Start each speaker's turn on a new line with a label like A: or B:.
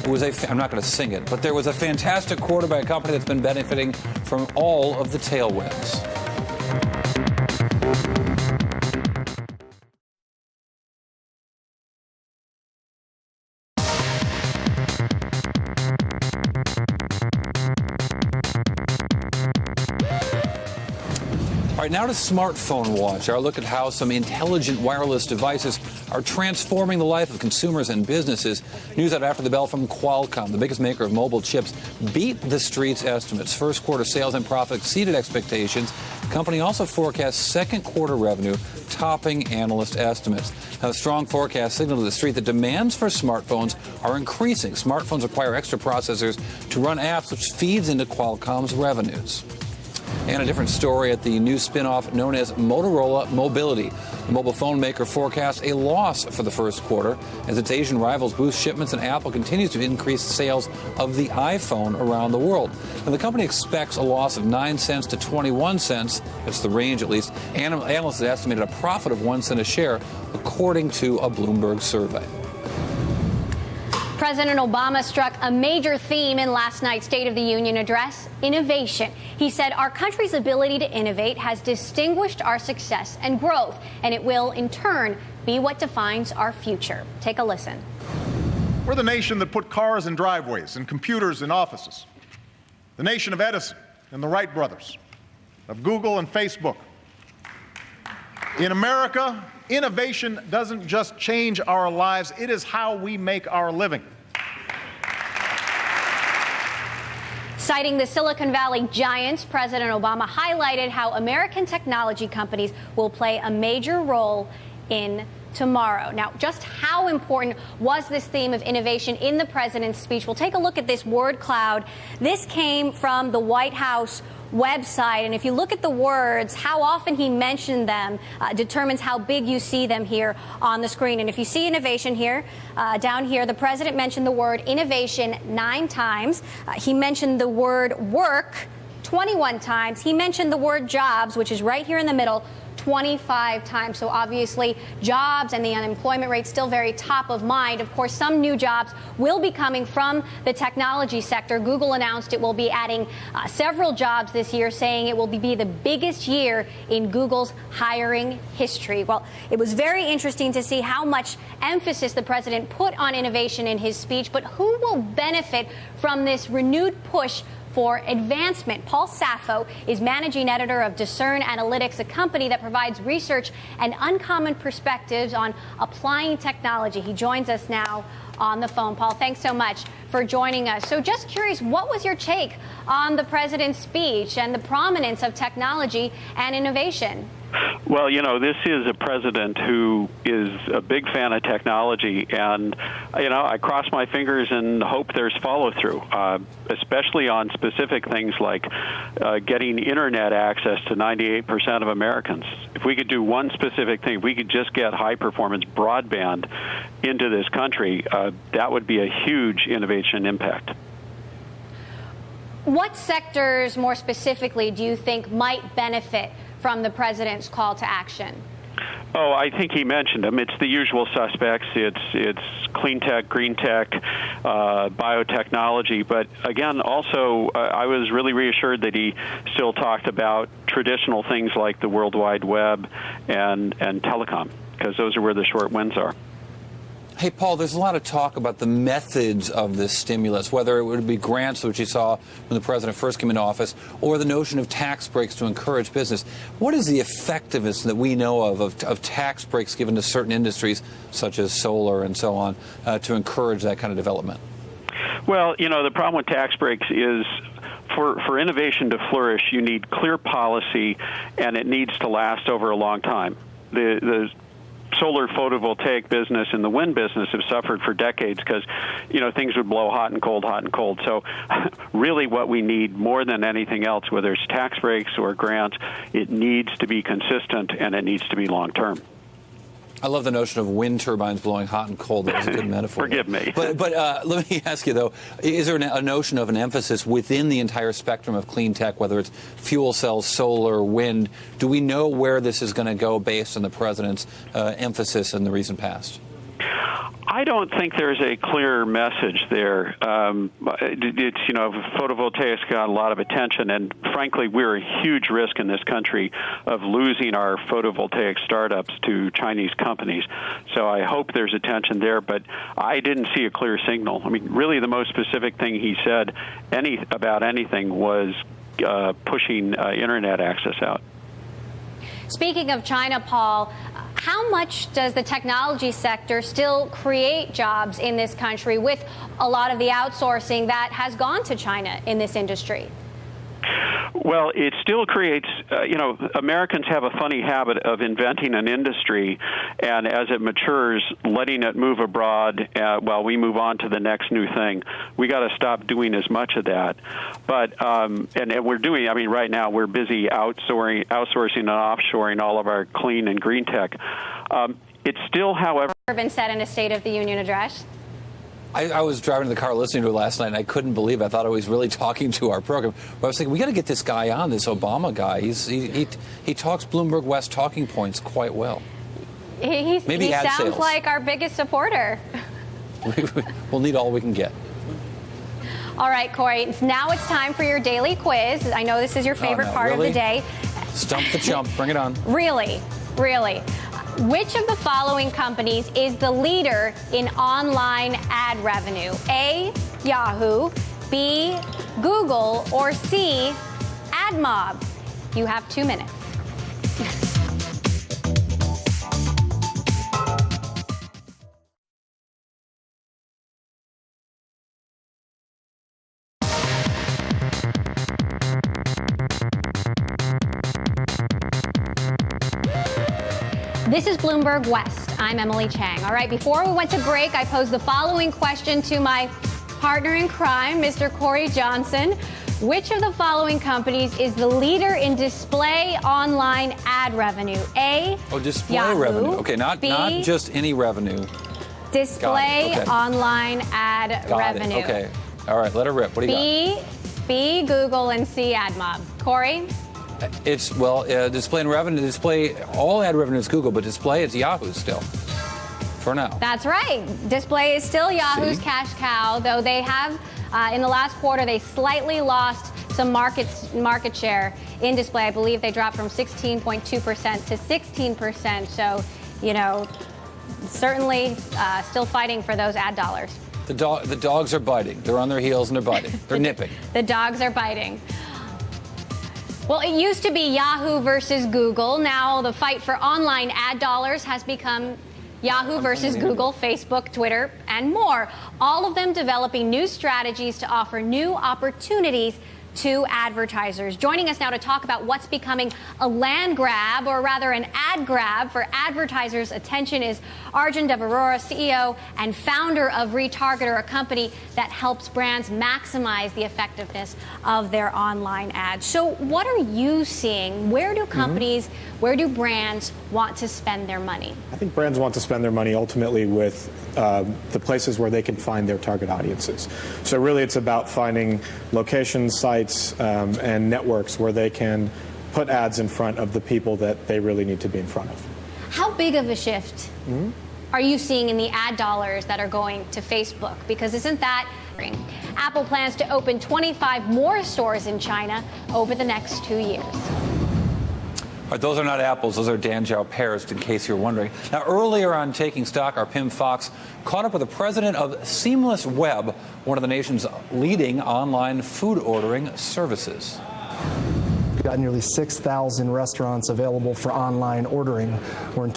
A: I'm not going to sing it, but there was a fantastic quarter by a company that's been benefiting from all of the tailwinds. All right, now to Smartphone Watch. Our look at how some intelligent wireless devices are transforming the life of consumers and businesses. News out after the bell from Qualcomm, the biggest maker of mobile chips, beat the street's estimates. First quarter sales and profit exceeded expectations. The company also forecasts second quarter revenue topping analyst estimates. Now, the strong forecast signaled to the street that demands for smartphones are increasing. Smartphones require extra processors to run apps, which feeds into Qualcomm's revenues. And a different story at the new spin-off known as Motorola Mobility. The mobile phone maker forecasts a loss for the first quarter as its Asian rivals boost shipments and Apple continues to increase sales of the iPhone around the world. And the company expects a loss of 9 cents to 21 cents. That's the range, at least. Analysts have estimated a profit of 1 cent a share, according to a Bloomberg survey.
B: President Obama struck a major theme in last night's State of the Union address: innovation. He said our country's ability to innovate has distinguished our success and growth, and it will, in turn, be what defines our future. Take a listen.
C: We're the nation that put cars in driveways and computers in offices. The nation of Edison and the Wright brothers, of Google and Facebook. In America, innovation doesn't just change our lives, it is how we make our living.
B: Citing the Silicon Valley giants, President Obama highlighted how American technology companies will play a major role in tomorrow. Now, just how important was this theme of innovation in the president's speech? We'll take a look at this word cloud. This came from the White House website, and if you look at the words, how often he mentioned them determines how big you see them here on the screen. And if you see innovation here, down here, the president mentioned the word innovation 9 times. He mentioned the word work 21 times. He mentioned the word jobs, which is right here in the middle, 25 times. So obviously jobs and the unemployment rate still very top of mind. Of course, some new jobs will be coming from the technology sector. Google announced it will be adding several jobs this year, saying it will be the biggest year in Google's hiring history. Well, it was very interesting to see how much emphasis the president put on innovation in his speech, but who will benefit from this renewed push for advancement? Paul Saffo is managing editor of Discern Analytics, a company that provides research and uncommon perspectives on applying technology. He joins us now on the phone. Paul, thanks so much for joining us. So just curious, what was your take on the president's speech and the prominence of technology and innovation?
D: Well, you know, this is a president who is a big fan of technology, and, you know, I cross my fingers and hope there's follow-through, especially on specific things like getting Internet access to 98% of Americans. If we could do one specific thing, if we could just get high-performance broadband into this country, that would be a huge innovation impact.
B: What sectors, more specifically, do you think might benefit from the president's call to action?
D: Oh, I think he mentioned them. It's the usual suspects. It's clean tech, green tech, biotechnology. But again, also, I was really reassured that he still talked about traditional things like the World Wide Web and telecom, because those are where the short wins are.
A: Hey, Paul, there's a lot of talk about the methods of this stimulus, whether it would be grants, which you saw when the president first came into office, or the notion of tax breaks to encourage business. What is the effectiveness that we know of tax breaks given to certain industries, such as solar and so on, to encourage that kind of development?
D: Well, you know, the problem with tax breaks is for innovation to flourish, you need clear policy, and it needs to last over a long time. The solar photovoltaic business and the wind business have suffered for decades because, you know, things would blow hot and cold, hot and cold. So really what we need more than anything else, whether it's tax breaks or grants, it needs to be consistent and it needs to be long term.
A: I love the notion of wind turbines blowing hot and cold. That was a good metaphor.
D: Forgive me.
A: But let me ask you, though, is there a notion of an emphasis within the entire spectrum of clean tech, whether it's fuel cells, solar, wind? Do we know where this is going to go based on the president's emphasis in the recent past?
D: I don't think there's a clear message there. It's, photovoltaics got a lot of attention, and frankly, we're a huge risk in this country of losing our photovoltaic startups to Chinese companies. So I hope there's attention there, but I didn't see a clear signal. I mean, really the most specific thing he said about anything was pushing Internet access out.
B: Speaking of China, Paul, how much does the technology sector still create jobs in this country with a lot of the outsourcing that has gone to China in this industry?
D: Well, it still creates, Americans have a funny habit of inventing an industry, and as it matures, letting it move abroad while we move on to the next new thing. We got to stop doing as much of that. But, and we're doing, right now we're busy outsourcing and offshoring all of our clean and green tech. It's still, however,
B: been said in a State of the Union address.
A: I was driving in the car listening to it last night, and I couldn't believe it. I thought I was really talking to our program. But I was thinking, we got to get this guy on, this Obama guy. He talks Bloomberg West talking points quite well.
B: He sounds
A: sales.
B: like our biggest supporter.
A: We'll need all we can get.
B: All right, Corey, now it's time for your daily quiz. I know this is your favorite part of the day.
A: Stump the chump. Bring it on.
B: Really? Which of the following companies is the leader in online ad revenue? A, Yahoo, B, Google, or C, AdMob? You have 2 minutes. This is Bloomberg West. I'm Emily Chang. All right, before we went to break, I posed the following question to my partner in crime, Mr. Corey Johnson. Which of the following companies is the leader in display online ad revenue? A,
A: display
B: Yahoo,
A: revenue. Okay, not just any revenue.
B: Display online ad revenue.
A: Okay. All right, let her rip. What do you got?
B: B, Google, and C, AdMob. Corey?
A: It's, display and revenue. Display, all ad revenue is Google, but display, it's Yahoo still. For now.
B: That's right. Display is still Yahoo's cash cow, though they have, in the last quarter, they slightly lost some market share in display. I believe they dropped from 16.2% to 16%. So, certainly still fighting for those ad dollars.
A: The dogs are biting. They're on their heels and they're biting. They're nipping.
B: The dogs are biting. Well, it used to be Yahoo versus Google. Now the fight for online ad dollars has become Yahoo versus Google, Facebook, Twitter, and more. All of them developing new strategies to offer new opportunities to advertisers. Joining us now to talk about what's becoming a land grab, or rather an ad grab for advertisers' attention, is Arjun Devarora, CEO and founder of Retargeter, a company that helps brands maximize the effectiveness of their online ads. So what are you seeing? Where do companies, where do brands want to spend their money?
E: I think brands want to spend their money ultimately with the places where they can find their target audiences. So really it's about finding locations, sites, and networks where they can put ads in front of the people that they really need to be in front of.
B: How big of a shift are you seeing in the ad dollars that are going to Facebook? Because isn't that... Apple plans to open 25 more stores in China over the next 2 years.
A: All right, those are not apples. Those are Danjiao pears, in case you're wondering. Now, earlier on Taking Stock, our Pim Fox caught up with the president of Seamless Web, one of the nation's leading online food ordering services.
F: We've got nearly 6,000 restaurants available for online ordering. We're in